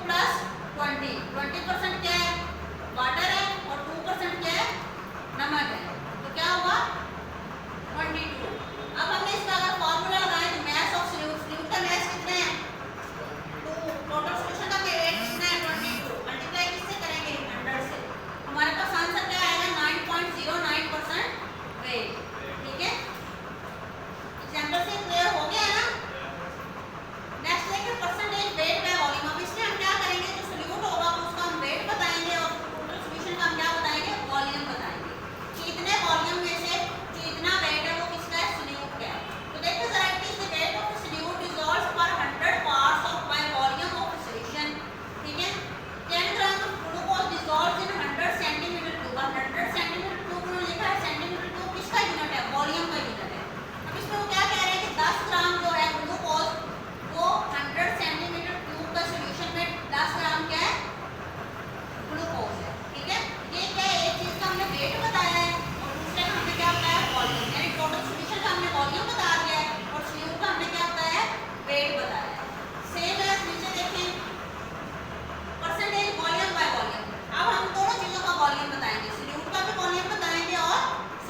Plus 20, 20% क्या है, water है, और 2% क्या है, नमक है, तो क्या हुआ 22। अब हमने इसका अगर फॉर्मूला लगाए तो मास ऑफ सोल्यूट का मास कितना है 2, टोटल सॉल्यूशन का वेट कितना है 22, मल्टीप्लाई किससे करेंगे 100 से, हमारे पास आंसर क्या आएगा 9.09% वेट। ठीक है, एग्जांपल से क्लियर हो गया ना। नेक्स्ट देखिए परसेंटेज वेट बाय वॉल्यूम। अब इसमें हम क्या करेंगे, जो सोल्यूट होगा उसका हम वेट बताएंगे और टोटल सॉल्यूशन का हम क्या बताएंगे, वॉल्यूम बताएंगे कि इतने वॉल्यूम में से जो इतना वेट है वो किसका है, सोल्यूट का है। तो देखिए जरा it is the weight of solute dissolves per 100 parts of by volume of solution. ठीक है, 10 gram of glucose dissolves in 100 centimetre cube. 100 centimetre cube में लिखा है, सेंटीमीटर क्यूब किसका यूनिट है, वॉल्यूम का यूनिट है। अब इसमें वो क्या कह रहे हैं कि 10 ग्राम जो है ग्लूकोज वो 100 सेंटीमीटर क्यूब का सॉल्यूशन में 10 ग्राम क्या है, ग्लूकोज है। ठीक है, ये क्या है, एक चीज का हमने वेट बताया है और दूसरे का हमने क्या बताया है, वॉल्यूम, यानी टोटल सॉल्यूशन का हमने वॉल्यूम बता दिया है और सोल्यूट का हमने क्या बताया है, वेट बताया है। सेम है, नीचे देखें परसेंटेज वॉल्यूम बाय वॉल्यूम। अब हम दोनों चीजों का वॉल्यूम बताएंगे, सोल्यूट का भी वॉल्यूम बताएंगे और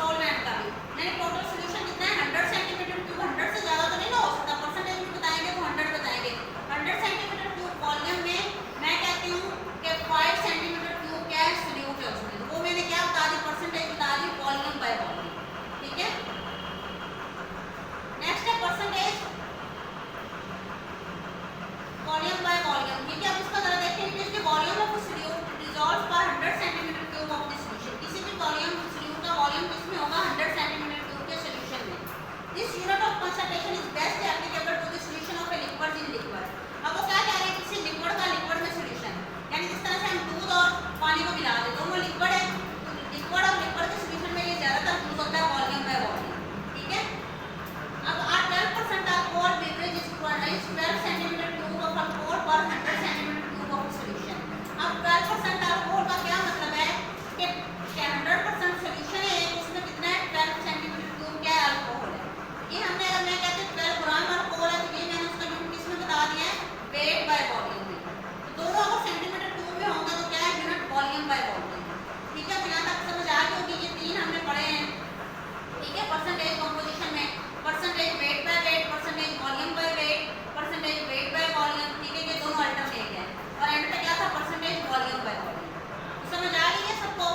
सॉल्वेंट का भी, यानी टोटल सॉल्यूशन कितना है 100 सेंटीमीटर क्यूब। 100 से ज्यादा तो नहीं ना हो सकता, परसेंटेज भी बताएंगे तो 100 बताएंगे। 100 सेंटीमीटर क्यूब वॉल्यूम में मैं कहती हूँ कि 5 सेंटीमीटर क्यूब क्या है, सोल्यूट है उसमें, तो वो मैंने क्या बता दी, परसेंटेज बता दी वॉल्यूम बाय वॉल्यूम। ठीक है, नेक्स्ट है परसेंटेज वॉल्यूम बाय वॉल्यूम। ठीक है, अब इसका जरा देखें, it is the volume of solute dissolves per 100 centimetre cube of the solution. किसी भी वॉल्यूम सोल्यूट का वॉल्यूम किसमें होगा, 100 सेंटीमीटर क्यूब के सॉल्यूशन में। This unit of concentration is best applicable to the solution of a liquid in liquid. अब वो क्या कह रहे हैं, किसी लिक्विड का लिक्विड में सॉल्यूशन, यानी जिस तरह से हम दूध और पानी को मिला दें, दोनों लिक्विड है, तो लिक्विड और लिक्विड के सॉल्यूशन में ये ज्यादातर यूज होता है वॉल्यूम बाय वॉल्यूम। ठीक है, अब 12% alcohol beverage is 12 centimetre cube of alcohol पर 100 सेंटीमीटर क्यूब ऑफ सॉल्यूशन। अब 12% अल्कोहल का क्या मतलब है कि 100% सॉल्यूशन है एक, उसमें कितना है 12 सेंटीमीटर क्यूब क्या है, अल्कोहल है। ये हमने, अगर मैं कहते 12 ग्राम अल्कोहल है तो ये मैंने उसका यूनिट किसमें बता दिया है, वेट बाय वॉल्यूम में। तो दोनों अगर सेंटीमीटर क्यूब में होंगे तो क्या है, यूनिट वॉल्यूम बाय वॉल्यूम। ठीक है, तो यहाँ तक समझ आ गई होगी, ये तीन हमने पढ़े हैं। ठीक है, परसेंटेज कंपोजिशन में percentage weight by weight, percentage volume by weight, percentage weight by volume. ठीक है, ये दोनों अल्टरनेट है और एंड पे क्या था, परसेंटेज वॉल्यूम बाय वॉल्यूम। तो समझ आ गई है सबको।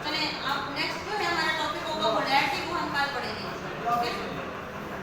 चलें अब नेक्स्ट जो है हमारा टॉपिक होगा वो डेट, वो हम कल पढ़ेंगे। ओके।